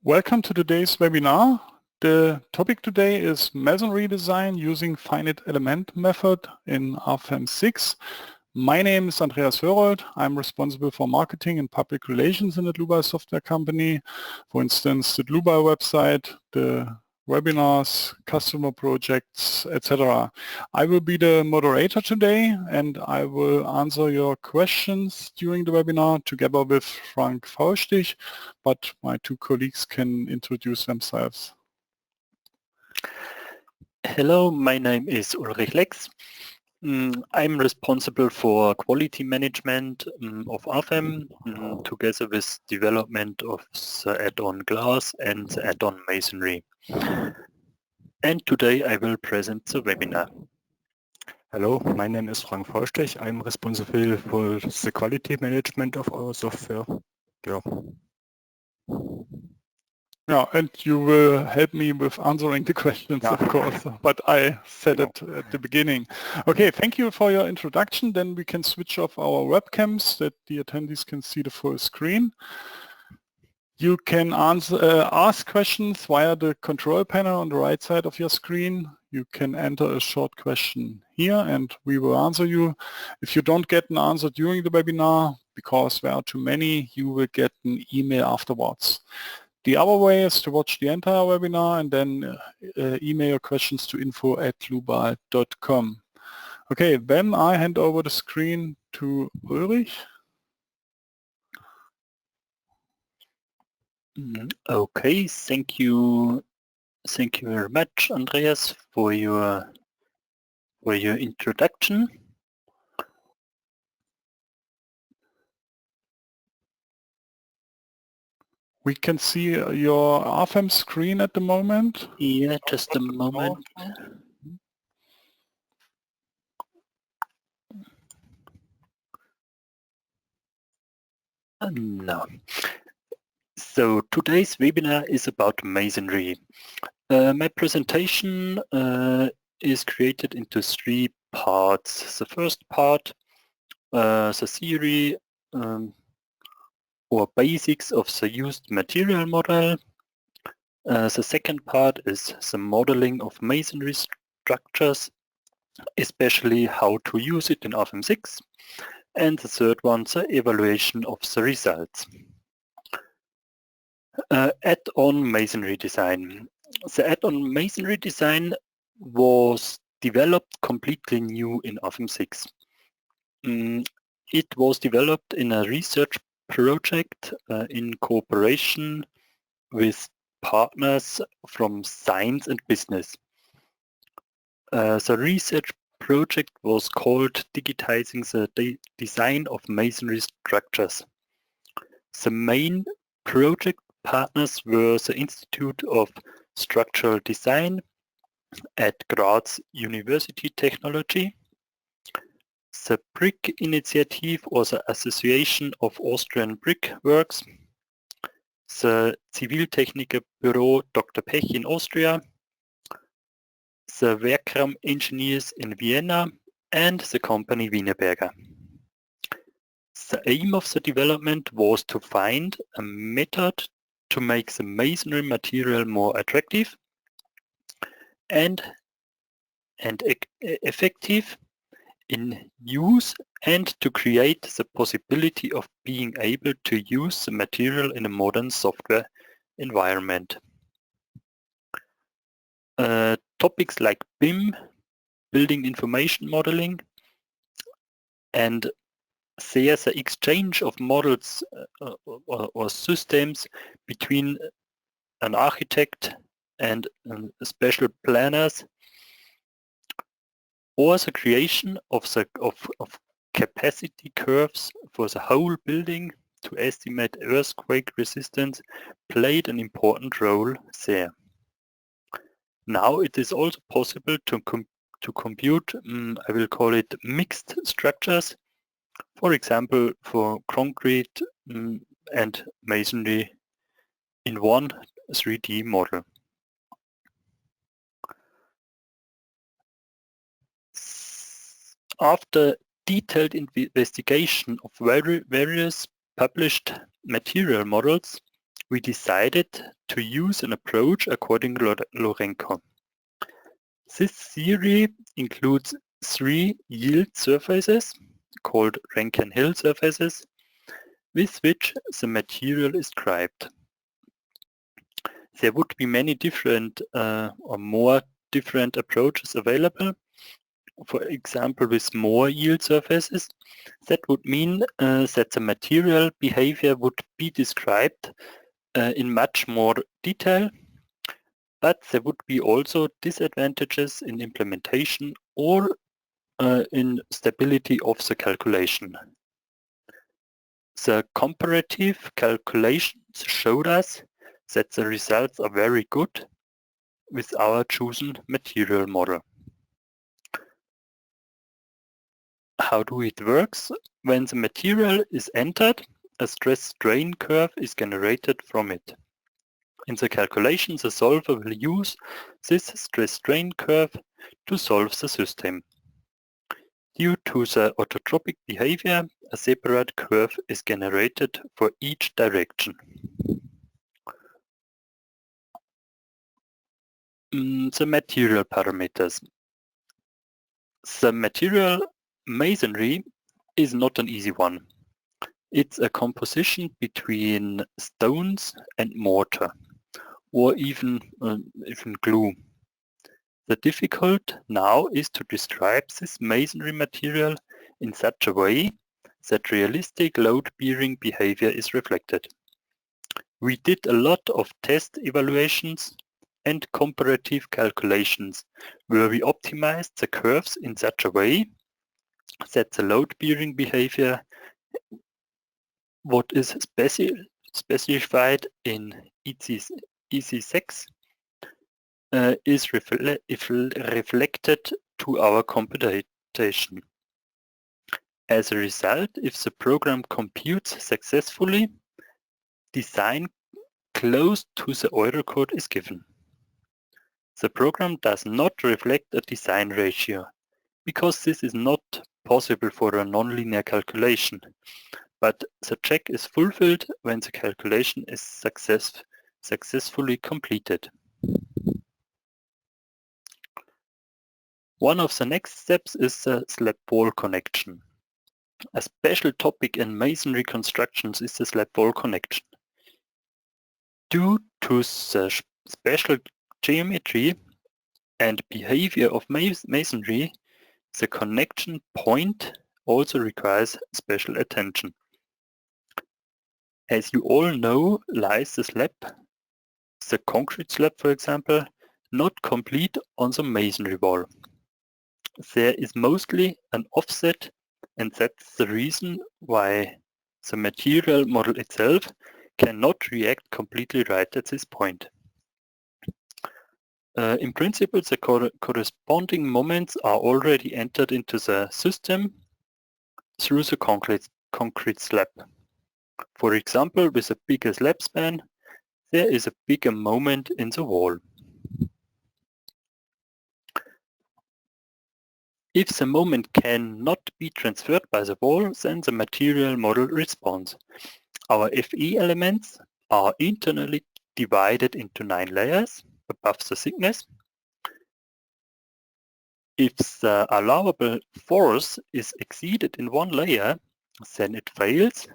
Welcome to today's webinar. The topic today is masonry design using finite element method in RFEM 6. My name is Andreas Hörold. I'm responsible for marketing and public relations in the Dlubal Software company. For instance, the Dlubal website, the webinars, customer projects, etc. I will be the moderator today and I will answer your questions during the webinar together with Frank Faustich, but my two colleagues can introduce themselves. Hello, my name is Ulrich Lex. I'm responsible for quality management of RFEM together with development of the add-on glass and the add-on masonry. And today I will present the webinar. Hello, my name is Frank Faustich. I'm responsible for the quality management of our software. Yeah, and you will help me with answering the questions, of course, but I said it at the beginning. Okay, thank you for your introduction. Then we can switch off our webcams that the attendees can see the full screen. You can ask questions via the control panel on the right side of your screen. You can enter a short question here and we will answer you. If you don't get an answer during the webinar, because there are too many, you will get an email afterwards. The other way is to watch the entire webinar and then email your questions to info@dlubal.com. Okay, then I hand over the screen to Ulrich. Okay, thank you very much, Andreas, for your introduction. We can see your RFEM screen at the moment. Yeah, just a moment. No. So today's webinar is about masonry. My presentation is created into three parts. The first part, the theory or basics of the used material model. The second part is the modeling of masonry structures, especially how to use it in RFEM 6. And the third one, the evaluation of the results. Add-on masonry design. The add-on masonry design was developed completely new in RFEM 6. It was developed in a research project in cooperation with partners from science and business. The research project was called Digitizing the Design of Masonry Structures. The main project partners were the Institute of Structural Design at Graz University Technology, the BRIC Initiative or the Association of Austrian Brickworks, the Ziviltechniker Büro Dr. Pech in Austria, the Werkram engineers in Vienna, and the company Wienerberger. The aim of the development was to find a method to make the masonry material more attractive and effective in use, and to create the possibility of being able to use the material in a modern software environment. Topics like BIM, building information modeling, and there's an exchange of models or systems between an architect and special planners, or the creation of capacity curves for the whole building to estimate earthquake resistance played an important role there. Now it is also possible to compute, I will call it mixed structures, for example, for concrete and masonry in one 3D model. After detailed investigation of various published material models, we decided to use an approach according to Lourenço. This theory includes 3 yield surfaces, called Rankine-Hill surfaces, with which the material is described. There would be many different or more different approaches available. For example, with more yield surfaces, that would mean that the material behavior would be described in much more detail, but there would be also disadvantages in implementation or in stability of the calculation. The comparative calculations showed us that the results are very good with our chosen material model. How do it works? When the material is entered, a stress-strain curve is generated from it. In the calculation, the solver will use this stress-strain curve to solve the system. Due to the orthotropic behavior, a separate curve is generated for each direction. The material parameters. The material masonry is not an easy one. It's a composition between stones and mortar, or even glue. The difficult now is to describe this masonry material in such a way that realistic load-bearing behavior is reflected. We did a lot of test evaluations and comparative calculations where we optimized the curves in such a way that the load-bearing behavior, what is specified in EC6, is reflected to our computation. As a result, if the program computes successfully, design close to the Euro code is given. The program does not reflect a design ratio, because this is not possible for a nonlinear calculation, but the check is fulfilled when the calculation is successfully completed. One of the next steps is the slab wall connection. A special topic in masonry constructions is the slab wall connection. Due to the special geometry and behavior of masonry, the connection point also requires special attention. As you all know, lies the slab, the concrete slab for example, not complete on the masonry wall. There is mostly an offset, and that's the reason why the material model itself cannot react completely right at this point. In principle, the corresponding moments are already entered into the system through the concrete slab. For example, with a bigger slab span, there is a bigger moment in the wall. If the moment cannot be transferred by the wall, then the material model responds. Our FE elements are internally divided into 9 layers above the thickness. If the allowable force is exceeded in one layer, then it fails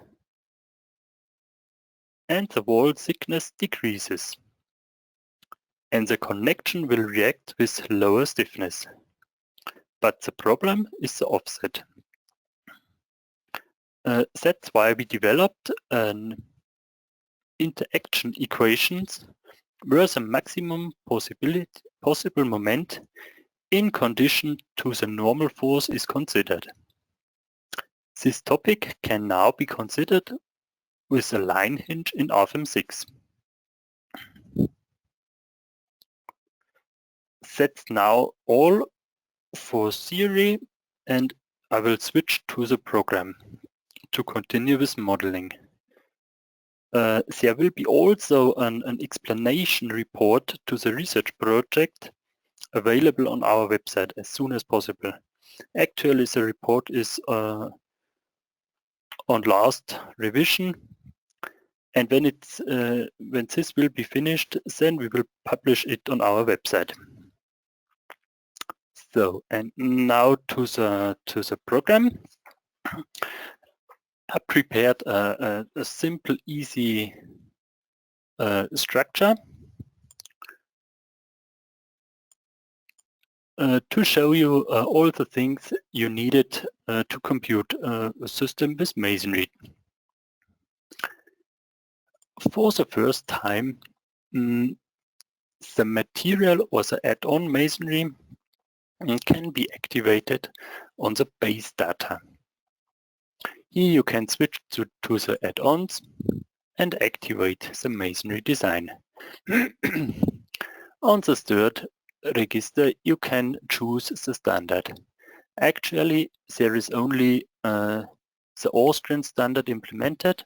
and the wall thickness decreases. And the connection will react with lower stiffness. But the problem is the offset. That's why we developed an interaction equations where the maximum possible moment in condition to the normal force is considered. This topic can now be considered with a line hinge in RFEM 6. That's now all for theory, and I will switch to the program to continue with modeling. There will be also an explanation report to the research project available on our website as soon as possible. Actually, the report is on last revision, And when this will be finished, then we will publish it on our website. So, and now to the program. I prepared a simple, easy structure to show you all the things you needed to compute a system with masonry. For the first time, the material or the add-on masonry can be activated on the base data. Here you can switch to the add-ons and activate the masonry design. On the third register, you can choose the standard. Actually, there is only the Austrian standard implemented,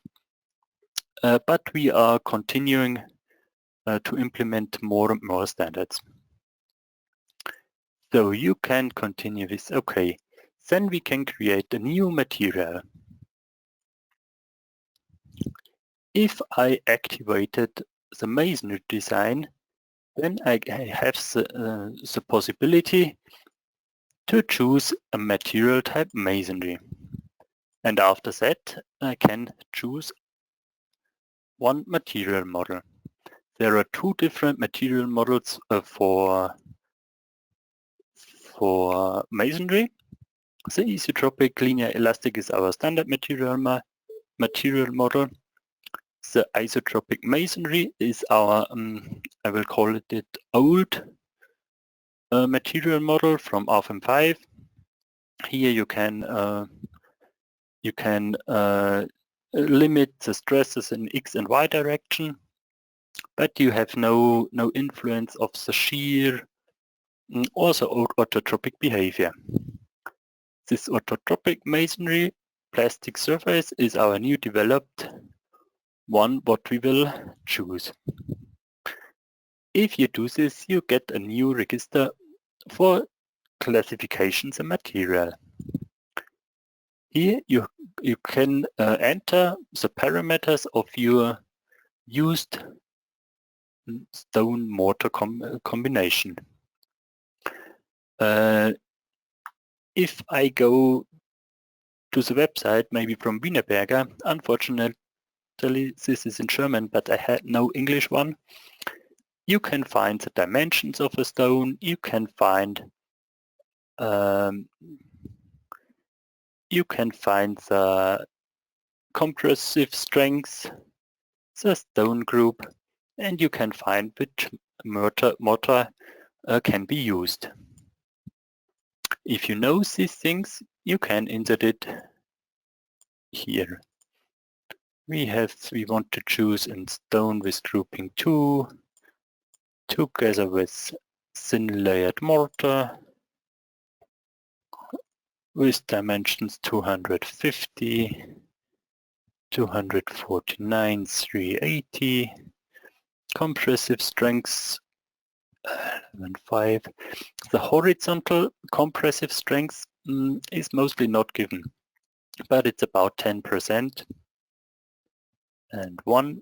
but we are continuing to implement more and more standards. So you can continue this. Okay, then we can create a new material. If I activated the masonry design, then I have the possibility to choose a material type masonry. And after that, I can choose one material model. There are two different material models for masonry. The isotropic linear elastic is our standard material model. The isotropic masonry is our, I will call it old material model from RFEM 5. Here you can limit the stresses in X and Y direction, but you have no influence of the shear or the orthotropic behavior. This orthotropic masonry plastic surface is our new developed one what we will choose. If you do this, you get a new register for classifications and material. Here you can enter the parameters of your used stone mortar combination. If I go to the website, maybe from Wienerberger, unfortunately this is in German, but I had no English one. You can find the dimensions of a stone. You can find the compressive strength, the stone group, and you can find which mortar can be used. If you know these things, you can insert it here. We want to choose in stone with grouping 2, together with thin layered mortar, with dimensions 250, 249, 380, compressive strengths 5. The horizontal compressive strength is mostly not given, but it's about 10%. And 1.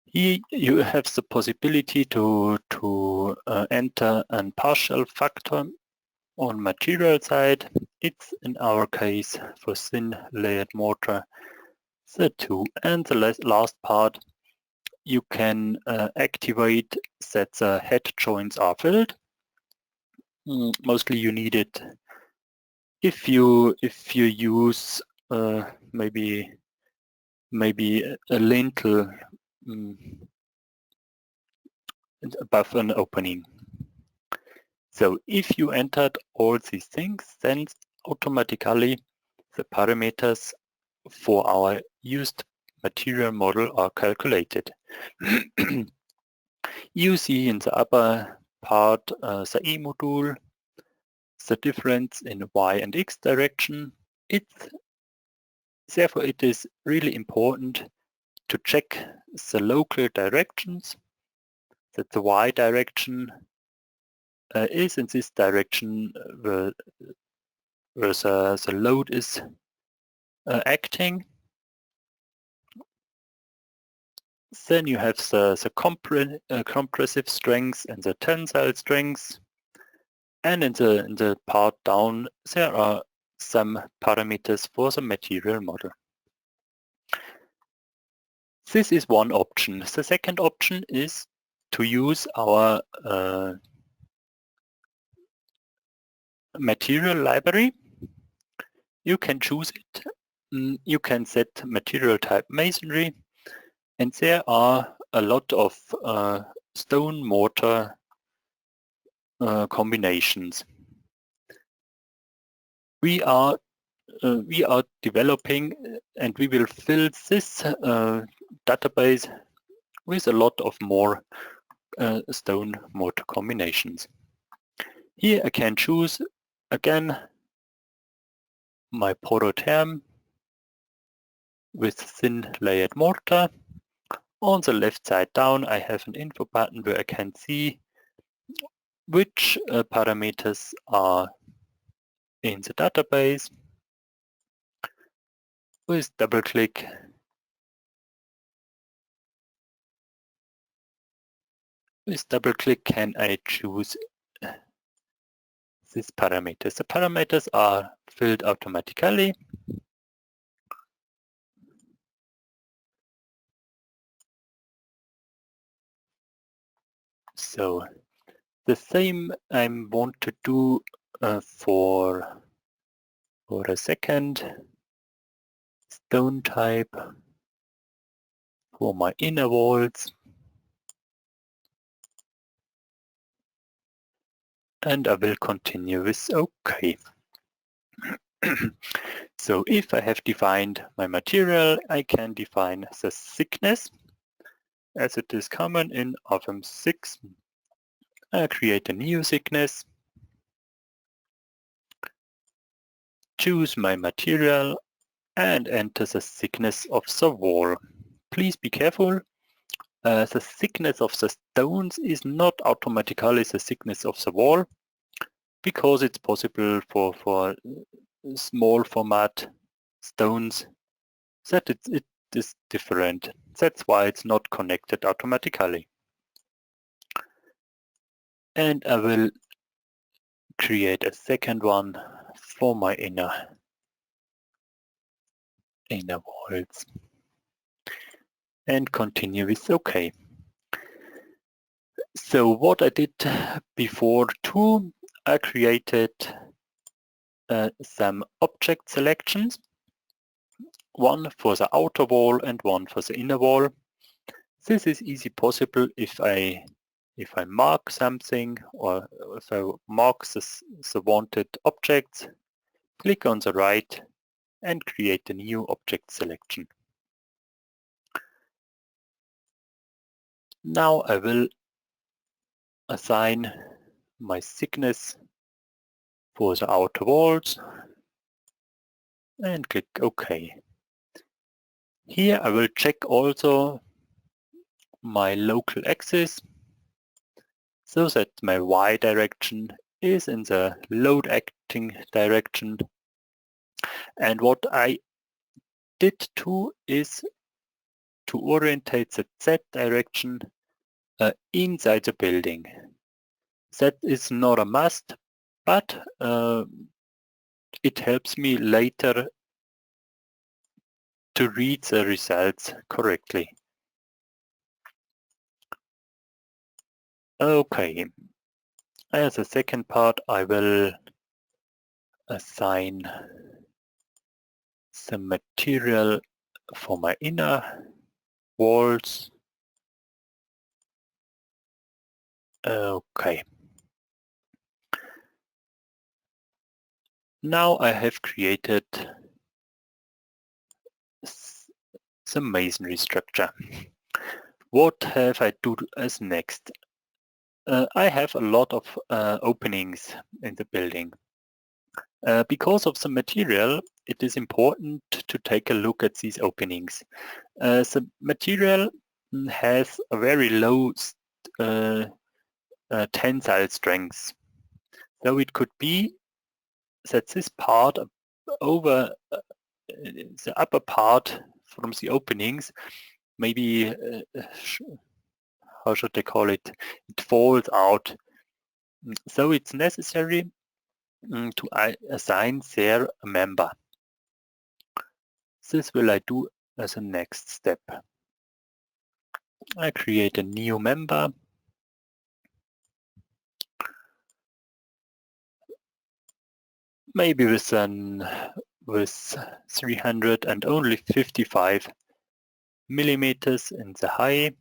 Here you have the possibility to enter a partial factor on material side. It's in our case for thin layered mortar the 2. And the last part, you can activate that the head joints are filled. Mostly you need it if you use maybe a lintel above an opening. So if you entered all these things, then automatically the parameters for our used material model are calculated. You see in the upper part the E module, the difference in Y and X direction. Therefore it is really important to check the local directions, that the Y direction is in this direction where the load is acting, Then you have the compressive strengths and the tensile strengths. And in the part down, there are some parameters for the material model. This is one option. The second option is to use our material library. You can choose it. You can set material type masonry, and there are a lot of stone mortar combinations. We are developing, and we will fill this database with a lot of more stone mortar combinations. Here I can choose again my porotherm with thin layered mortar. On the left side down I have an info button where I can see which parameters are in the database. With double click can I choose these parameters. The parameters are filled automatically. So the same I want to do for a second stone type for my inner walls. And I will continue with OK. So if I have defined my material, I can define the thickness as it is common in RFEM 6. I create a new thickness, choose my material and enter the thickness of the wall. Please be careful. The thickness of the stones is not automatically the thickness of the wall, because it's possible for small format stones that it is different. That's why it's not connected automatically. And I will create a second one for my inner walls. And continue with OK. So what I did before too, I created some object selections, one for the outer wall and one for the inner wall. This is easy possible if I mark something, or if I mark the wanted objects, click on the right and create a new object selection. Now I will assign my thickness for the outer walls and click OK. Here I will check also my local axis so that my Y direction is in the load acting direction. And what I did too is to orientate the Z direction inside the building. That is not a must, but it helps me later to read the results correctly. Okay, as a second part I will assign some material for my inner walls. Okay. Now I have created some masonry structure. What have I do as next? I have a lot of openings in the building. Because of the material, it is important to take a look at these openings. The material has a very low tensile strength. So it could be that this part over the upper part from the openings maybe how should I call it? It falls out. So it's necessary to assign there a member. This will I do as a next step. I create a new member. Maybe with 300 and only 55 millimeters in the height.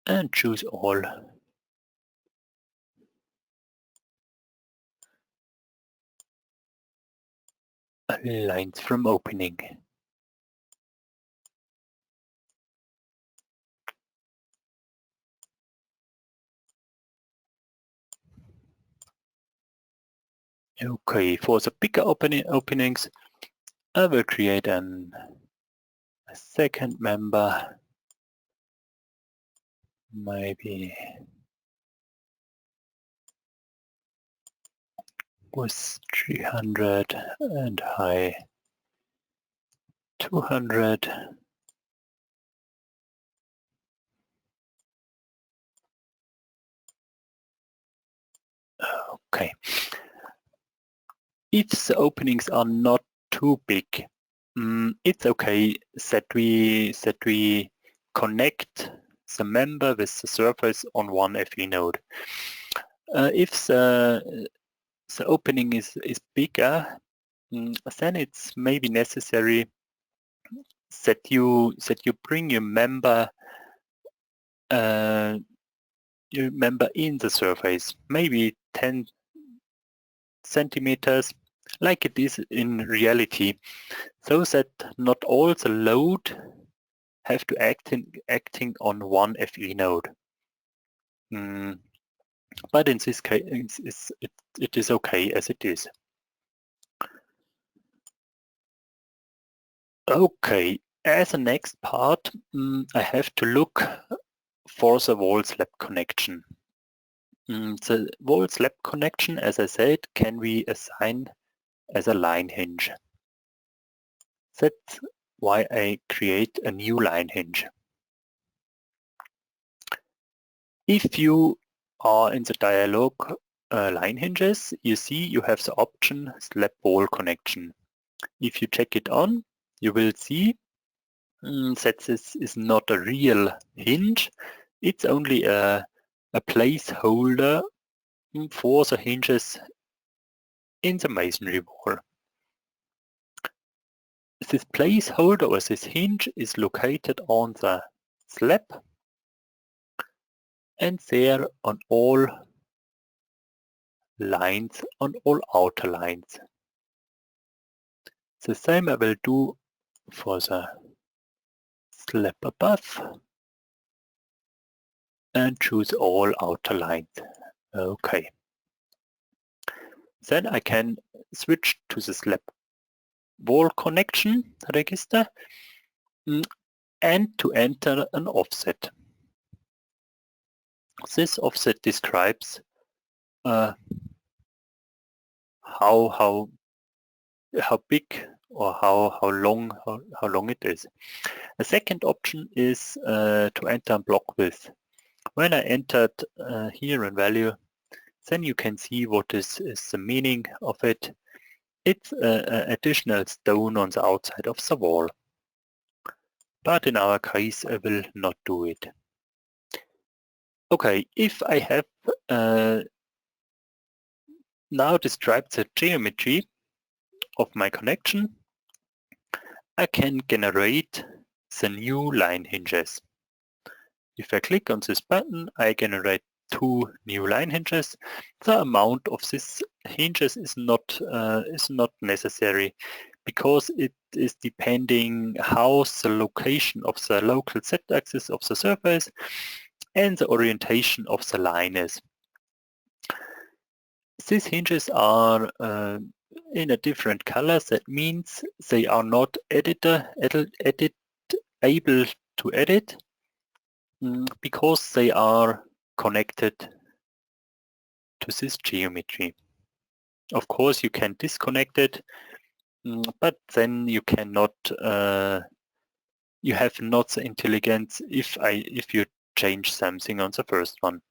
And choose all. Lines from opening. Okay, for the bigger openings, I will create a second member, maybe with 300 and high 200. Okay. If the openings are not too big, it's okay that we connect the member with the surface on one FE node. If the opening is bigger, then it's maybe necessary that you bring your member in the surface, maybe 10 centimeters, like it is in reality, so that not all the load have to acting on one FE node. But in this case, it is okay as it is. Okay, as a next part, I have to look for the wall slab connection. The wall slab connection, as I said, can be assigned as a line hinge. That's why I create a new line hinge. If you are in the dialog line hinges, you see you have the option slab wall connection. If you check it on, you will see that this is not a real hinge. It's only a placeholder for the hinges in the masonry wall. This placeholder or this hinge is located on the slab and there on all lines, on all outer lines. The same I will do for the slab above and choose all outer lines. Okay. Then I can switch to the slab wall connection register and to enter an offset. This offset describes how big or how long it is. A second option is to enter a block width. When I entered here in value, then you can see what is the meaning of it. It's an additional stone on the outside of the wall. But in our case, I will not do it. Okay, if I have now described the geometry of my connection, I can generate the new line hinges. If I click on this button, I generate 2 new line hinges. The amount of these hinges is not necessary because it is depending how the location of the local z-axis of the surface and the orientation of the line is. These hinges are in a different color. That means they are not able to edit. because they are connected to this geometry. Of course, you can disconnect it, but then you cannot. You have not the intelligence if you change something on the first one.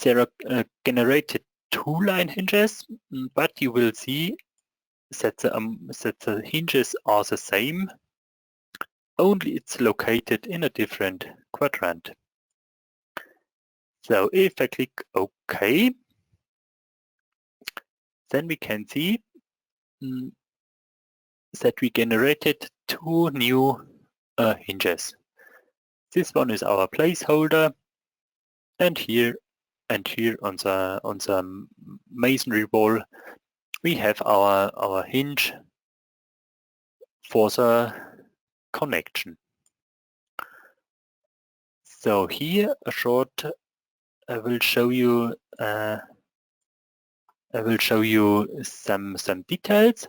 There are generated two-line hinges, but you will see that the hinges are the same, only it's located in a different quadrant. So if I click OK, then we can see that we generated two new hinges. This one is our placeholder, and here on the masonry wall we have our hinge for the connection. So here a short I will show you some details.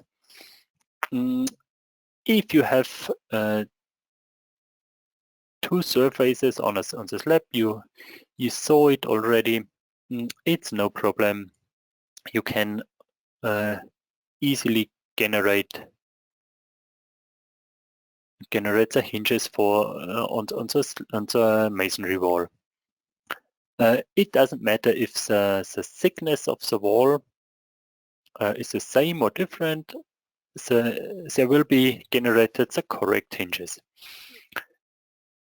If you have two surfaces on the slab, you saw it already. It's no problem. You can easily generate the hinges for on the masonry wall. It doesn't matter if the thickness of the wall is the same or different. There will be generated the correct hinges.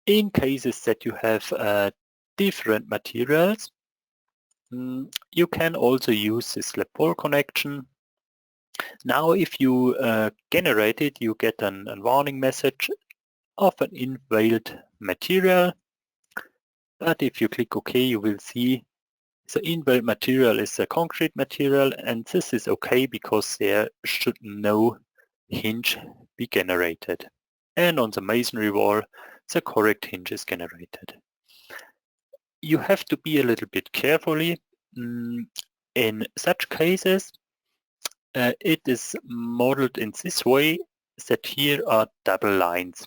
In cases that you have different materials, you can also use this slab wall connection. Now if you generate it, you get a warning message of an invalid material. But if you click OK, you will see the invalid material is a concrete material, and this is okay because there should no hinge be generated. And on the masonry wall, the correct hinge is generated. You have to be a little bit carefully. In such cases, it is modeled in this way that here are double lines.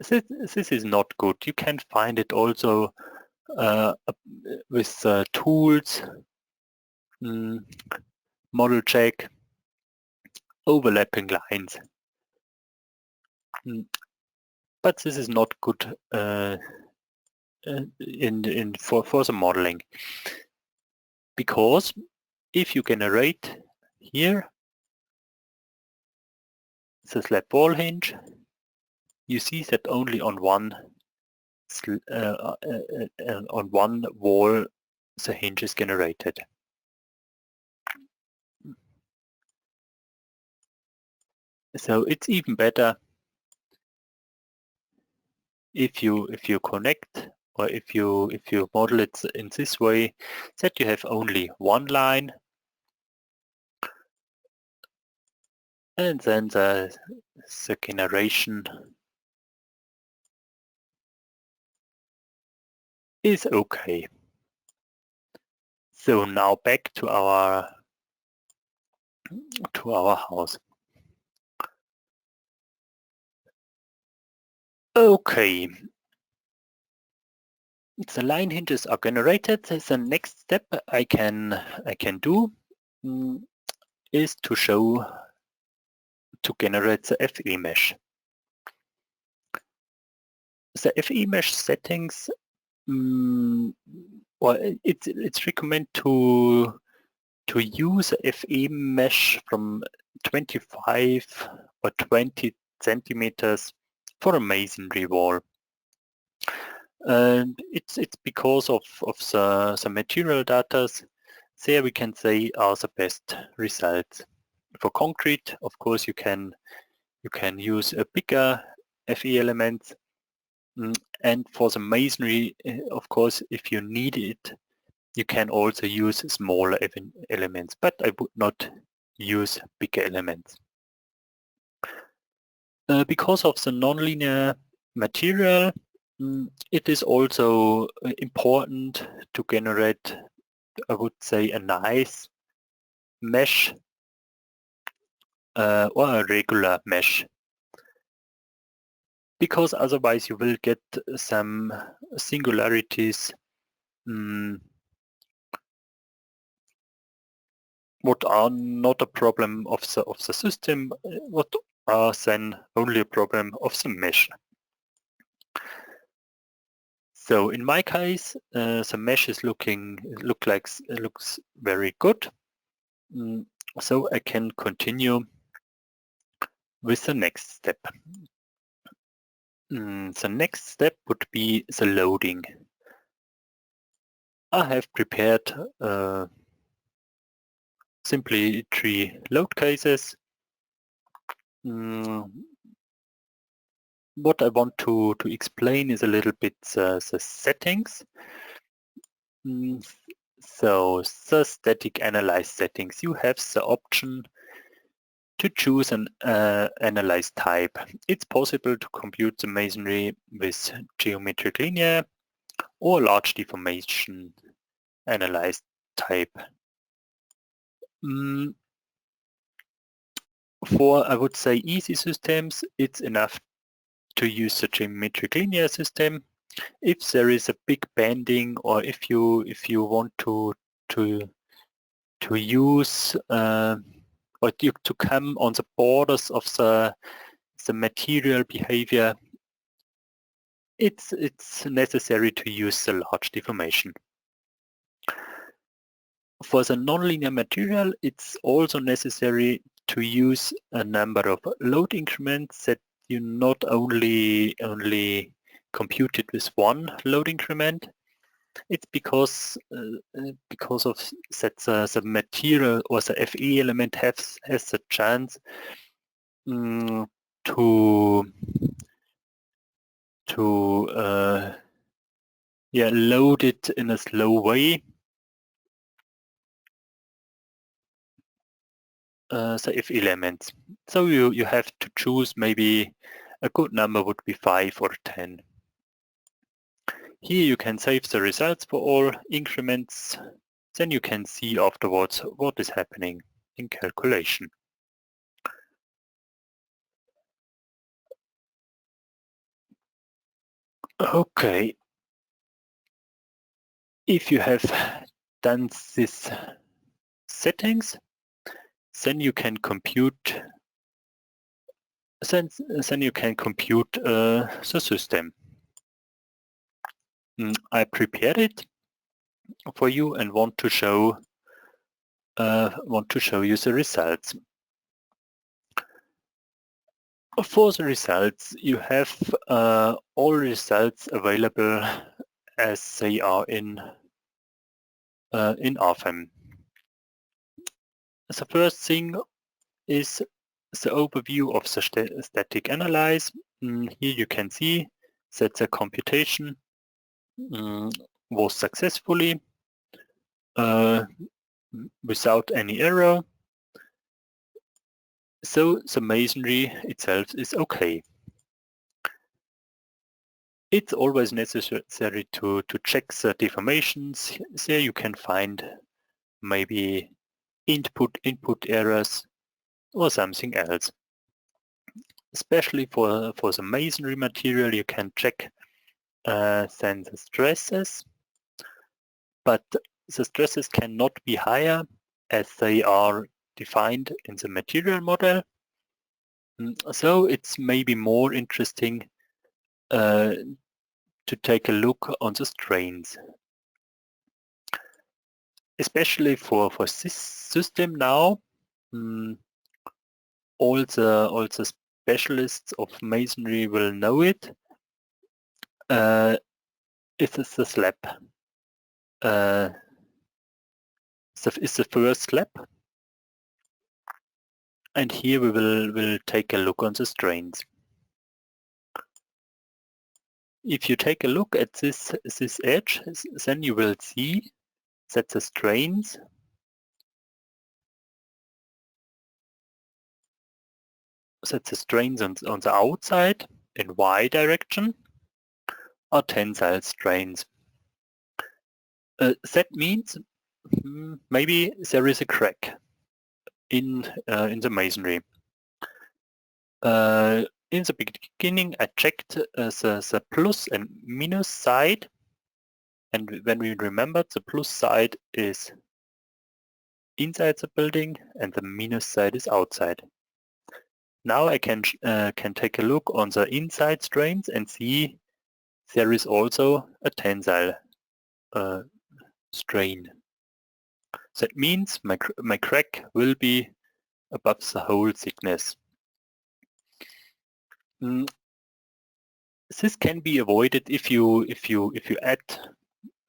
This is not good. You can find it also with tools, model check, overlapping lines. But this is not good for the modeling, because if you generate here the slab wall hinge, you see that only on one wall the hinge is generated. So it's even better if you connect, or if you model it in this way, that you have only one line, and then the generation is okay. So now back to our house. Okay, the line hinges are generated. The next step I can do is to generate the FE mesh. The FE mesh settings, well, it's recommended to use a FE mesh from 25 or 20 centimeters for a masonry wall. And it's because of the material data. There we can say are the best results. For concrete, of course, you can use a bigger FE element, and for the masonry, of course, if you need it, you can also use smaller elements, but I would not use bigger elements. Because of the nonlinear material, it is also important to generate, I would say, a nice mesh or a regular mesh. because otherwise you will get some singularities what are not a problem of the system, what are then only a problem of the mesh. So in my case, the mesh is looks very good. So I can continue with the next step. The next step would be the loading. I have prepared simply 3 load cases. What I want to explain is a little bit the settings. So the static analyze settings, you have the option to choose an analyze type. It's possible to compute the masonry with geometric linear or large deformation analyze type. For, I would say, easy systems, it's enough to use the geometric linear system. If there is a big banding, or if you want to use or to come on the borders of the material behavior, it's necessary to use the large deformation. For the nonlinear material, it's also necessary to use a number of load increments that you not only compute it with one load increment. It's because of that the material or the FE element has the chance to load it in a slow way. The FE elements. So you have to choose, maybe a good number would be 5 or 10. Here you can save the results for all increments. Then you can see afterwards what is happening in calculation. Okay. If you have done these settings, then you can compute. Then you can compute the system. I prepared it for you and want to show you the results. For the results, you have all results available as they are in RFEM. The first thing is the overview of the static analyze. Here you can see that the computation was successfully without any error. So the masonry itself is okay. It's always necessary to check the deformations. There you can find maybe input errors or something else. Especially for the masonry material, you can check then the stresses, but the stresses cannot be higher as they are defined in the material model. So it's maybe more interesting to take a look on the strains. Especially for this system now, all the specialists of masonry will know it. It is the slab. It's the first slab. And here we will take a look on the strains. If you take a look at this edge, then you will see that the strains on the outside in Y direction are tensile strains. That means maybe there is a crack in the masonry. In the beginning, I checked the plus and minus side, and when we remember, the plus side is inside the building and the minus side is outside. Now I can take a look on the inside strains and see there is also a tensile strain. That means my crack will be above the whole thickness. This can be avoided if you add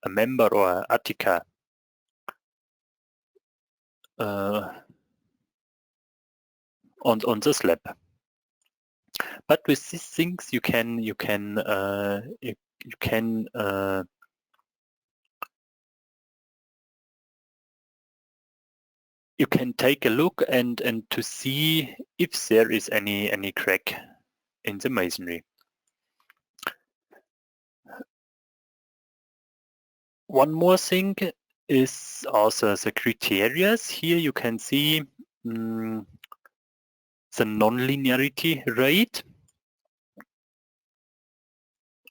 a member or an attica on the slab. But with these things you can take a look and to see if there is any crack in the masonry. One more thing is also the criteria. Here you can see the nonlinearity rate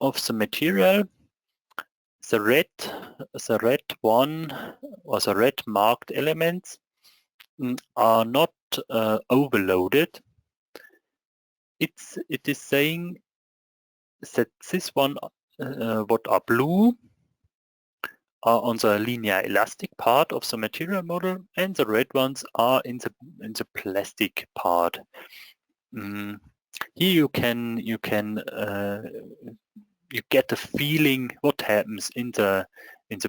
of the material. The red one or the red marked elements are not overloaded. It is saying that this one what are blue are on the linear elastic part of the material model, and the red ones are in the plastic part. Here you get a feeling what happens in the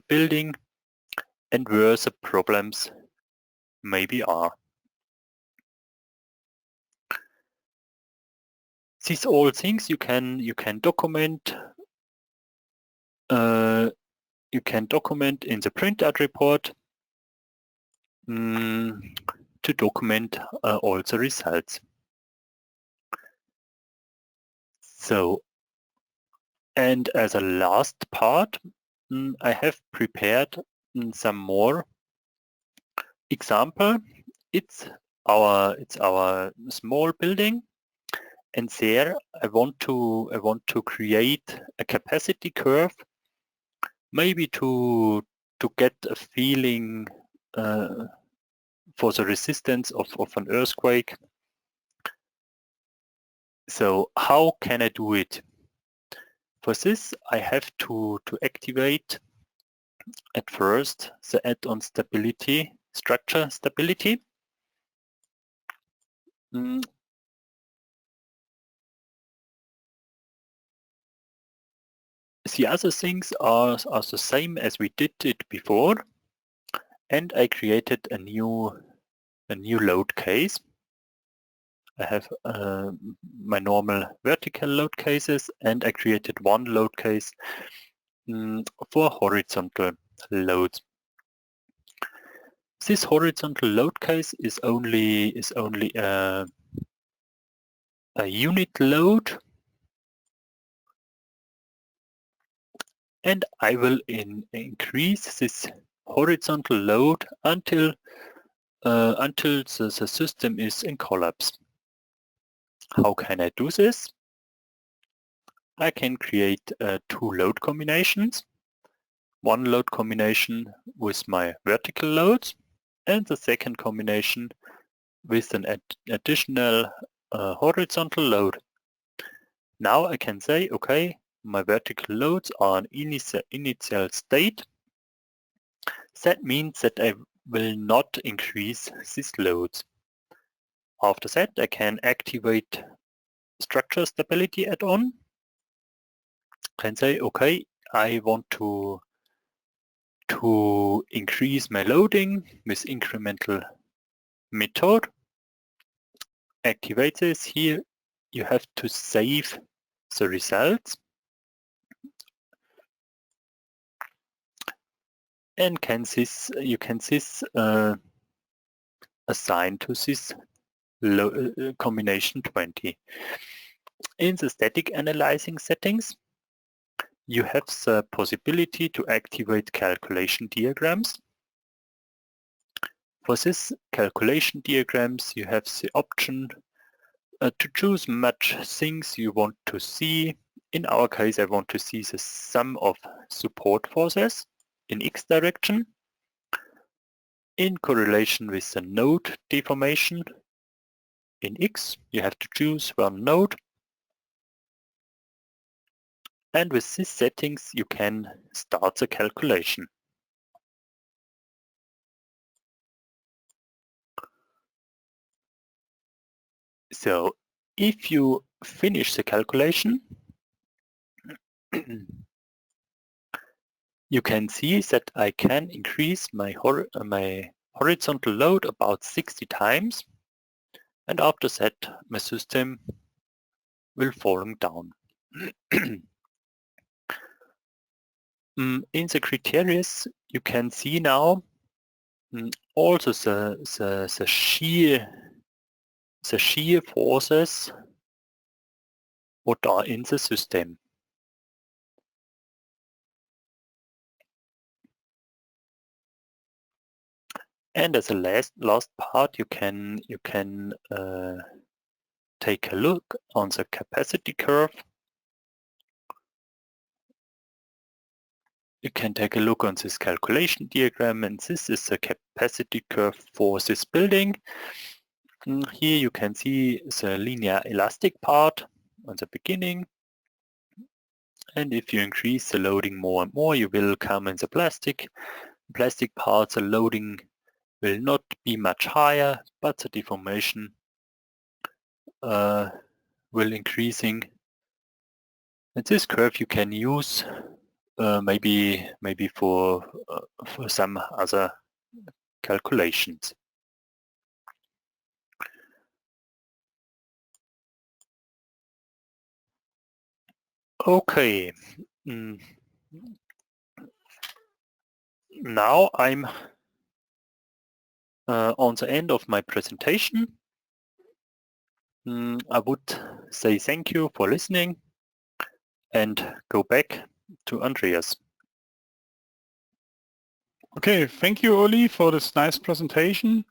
building and where the problems maybe are. These all things you can document. You can document in the printout report to document all the results. So, and as a last part, I have prepared some more example. It's our small building, and there I want to create a capacity curve, maybe to get a feeling for the resistance of an earthquake. So how can I do it? For this I have to activate at first the add-on stability, structure stability. The other things are the same as we did it before, and I created a new load case. I have my normal vertical load cases, and I created one load case for horizontal loads. This horizontal load case is only a unit load, and I will increase this horizontal load until the system is in collapse. How can I do this? I can create two load combinations. One load combination with my vertical loads, and the second combination with an additional horizontal load. Now I can say, okay, my vertical loads are an initial state. That means that I will not increase these loads. After that, I can activate structure stability add-on. Can say, okay, I want to increase my loading with incremental method. Activate this. Here you have to save the results and you can assign to this combination 20. In the static analyzing settings, you have the possibility to activate calculation diagrams. For this calculation diagrams, you have the option to choose match things you want to see. In our case, I want to see the sum of support forces in x direction in correlation with the node deformation in x. You have to choose one node. And with these settings, you can start the calculation. So if you finish the calculation, you can see that I can increase my horizontal load about 60 times, and after that my system will falling down. In the criteria, you can see now also the shear forces what are in the system. And as a last part, you can take a look on the capacity curve. You can take a look on this calculation diagram, and this is the capacity curve for this building. Here you can see the linear elastic part on the beginning. And if you increase the loading more and more, you will come in the plastic part. The loading will not be much higher, but the deformation will increasing. And this curve you can use maybe for some other calculations. Okay. Now I'm on the end of my presentation. I would say thank you for listening and go back to Andreas. Okay, thank you, Uli, for this nice presentation.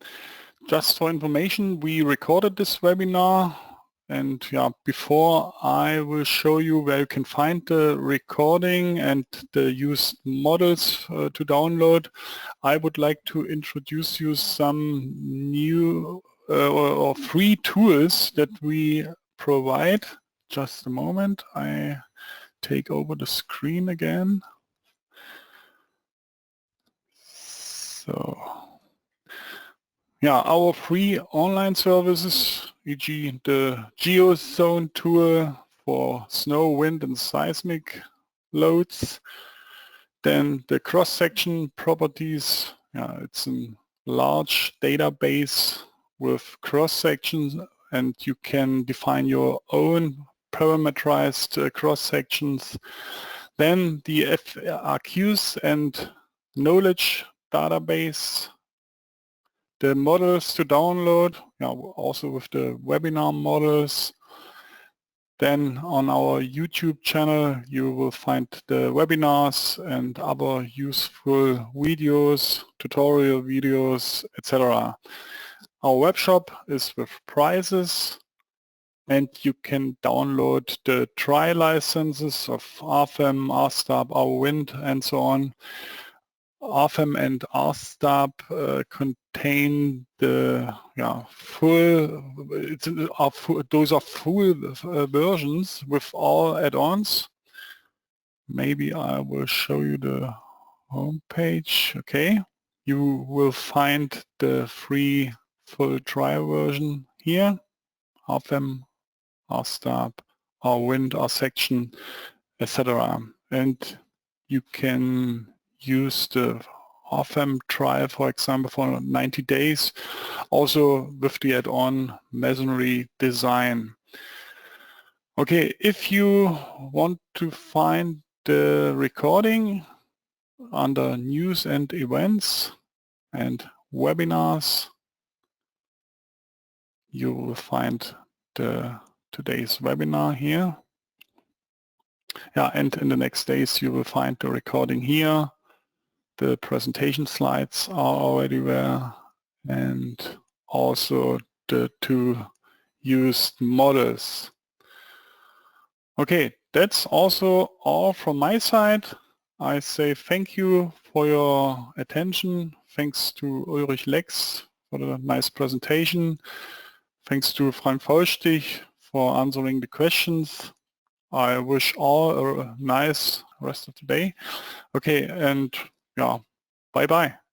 Just for information, we recorded this webinar, and before I will show you where you can find the recording and the used models to download, I would like to introduce you some new or free tools that we provide. Just a moment, I take over the screen again. So, our free online services, e.g. the GeoZone tool for snow, wind and seismic loads. Then the cross-section properties, it's a large database with cross-sections, and you can define your own parameterized cross-sections. Then the FAQs and knowledge database, the models to download, also with the webinar models. Then on our YouTube channel you will find the webinars and other useful videos, tutorial videos, etc. Our webshop is with prices, and you can download the trial licenses of RFEM, RSTAB, RWind and so on. RFEM and RSTAB contain the those are full versions with all add-ons. Maybe I will show you the home page. Okay, you will find the free full trial version here. RFEM, RSTAB, RWind, RSection, etc. And you can use the RFEM trial, for example, for 90 days, also with the add-on masonry design. Okay, if you want to find the recording under news and events and webinars, you will find today's webinar here. And in the next days you will find the recording here. The presentation slides are already there, and also the two used models. Okay, that's also all from my side. I say thank you for your attention. Thanks to Ulrich Lex for the nice presentation. Thanks to Frank Faustich for answering the questions. I wish all a nice rest of the day. Okay, and yeah, bye-bye.